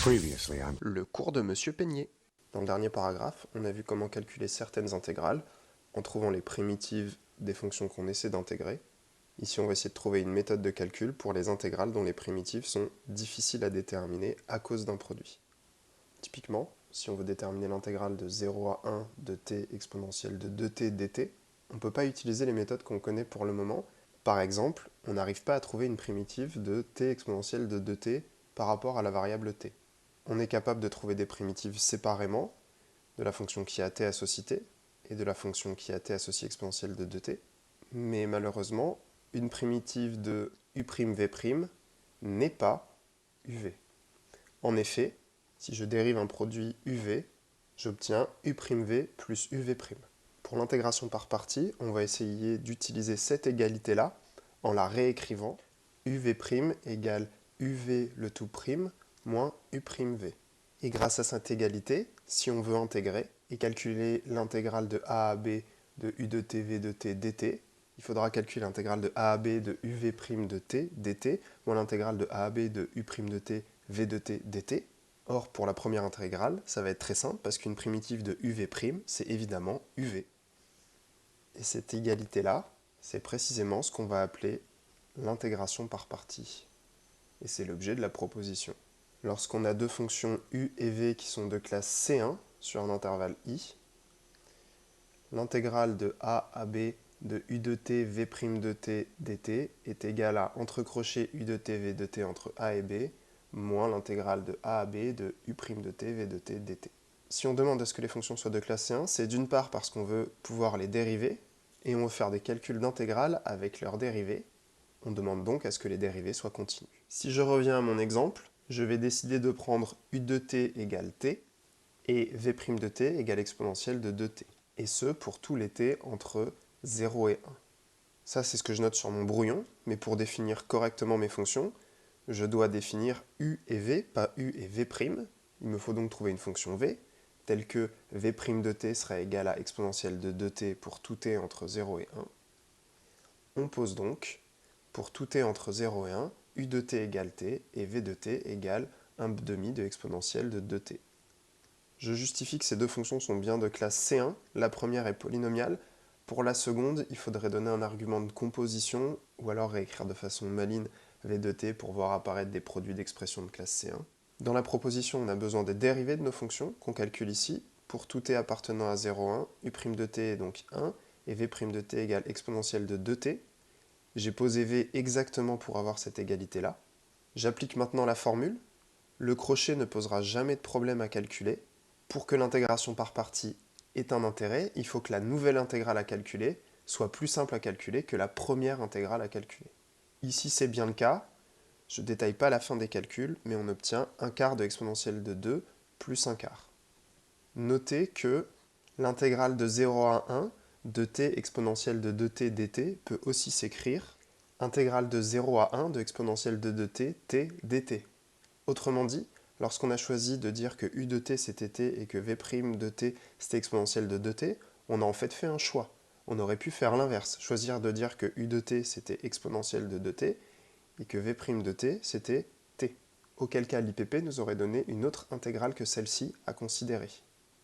Previously, Le cours de Monsieur Peignet. Dans le dernier paragraphe, on a vu comment calculer certaines intégrales en trouvant les primitives des fonctions qu'on essaie d'intégrer. Ici, on va essayer de trouver une méthode de calcul pour les intégrales dont les primitives sont difficiles à déterminer à cause d'un produit. Typiquement, si on veut déterminer l'intégrale de 0 à 1 de t exponentielle de 2t dt, on ne peut pas utiliser les méthodes qu'on connaît pour le moment. Par exemple, on n'arrive pas à trouver une primitive de t exponentielle de 2t par rapport à la variable t. On est capable de trouver des primitives séparément de la fonction qui a t associe t et de la fonction qui a t associe exponentielle de 2t, mais malheureusement, une primitive de u'v' n'est pas uv. En effet, si je dérive un produit uv, j'obtiens u'v plus uv'. Pour l'intégration par partie, on va essayer d'utiliser cette égalité-là en la réécrivant. uv' égale uv le tout prime moins u'v. Et grâce à cette égalité, si on veut intégrer et calculer l'intégrale de a à b de u de t v de t dt, il faudra calculer l'intégrale de a à b de uv' de t dt moins l'intégrale de a à b de u' de t v de t dt. Or, pour la première intégrale, ça va être très simple parce qu'une primitive de uv', c'est évidemment uv. Et cette égalité-là, c'est précisément ce qu'on va appeler l'intégration par partie. Et c'est l'objet de la proposition. Lorsqu'on a deux fonctions u et v qui sont de classe C1 sur un intervalle i, l'intégrale de a à b de u de t v' de t dt est égale à entre crochet u de t v de t entre a et b moins l'intégrale de a à b de u' de t v de t dt. Si on demande à ce que les fonctions soient de classe C1, c'est d'une part parce qu'on veut pouvoir les dériver, et on veut faire des calculs d'intégrales avec leurs dérivées. On demande donc à ce que les dérivées soient continues. Si je reviens à mon exemple, je vais décider de prendre u de t égale t, et v' de t égale exponentielle de 2t. Et ce, pour tous les t entre 0 et 1. Ça, c'est ce que je note sur mon brouillon, mais pour définir correctement mes fonctions, je dois définir u et v, pas u et v'. Il me faut donc trouver une fonction v, telle que v' de t serait égale à exponentielle de 2t pour tout t entre 0 et 1. On pose donc, pour tout t entre 0 et 1, u de t égale t et v de t égale 1/2 de exponentielle de 2t. Je justifie que ces deux fonctions sont bien de classe C1, la première est polynomiale. Pour la seconde, il faudrait donner un argument de composition, ou alors réécrire de façon maligne v de t pour voir apparaître des produits d'expression de classe C1. Dans la proposition, on a besoin des dérivées de nos fonctions, qu'on calcule ici. Pour tout t appartenant à 0,1, u' de t est donc 1, et v' de t égale exponentielle de 2t. J'ai posé v exactement pour avoir cette égalité-là. J'applique maintenant la formule. Le crochet ne posera jamais de problème à calculer. Pour que l'intégration par partie ait un intérêt, il faut que la nouvelle intégrale à calculer soit plus simple à calculer que la première intégrale à calculer. Ici, c'est bien le cas. Je ne détaille pas la fin des calculs, mais on obtient 1/4 de exponentielle de 2 plus 1/4. Notez que l'intégrale de 0 à 1 de t exponentielle de 2t dt peut aussi s'écrire intégrale de 0 à 1 de exponentielle de 2t t dt. Autrement dit, lorsqu'on a choisi de dire que u de t c'était t et que v' de t c'était exponentielle de 2t, on a en fait un choix. On aurait pu faire l'inverse, choisir de dire que u de t c'était exponentielle de 2t et que v' de t c'était t. Auquel cas l'IPP nous aurait donné une autre intégrale que celle-ci à considérer.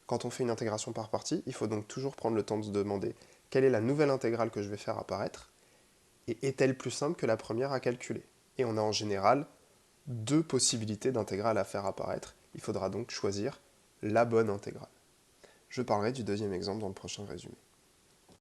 Quand on fait une intégration par partie, il faut donc toujours prendre le temps de se demander quelle est la nouvelle intégrale que je vais faire apparaître et est-elle plus simple que la première à calculer. Et on a en général deux possibilités d'intégrale à faire apparaître. Il faudra donc choisir la bonne intégrale. Je parlerai du deuxième exemple dans le prochain résumé.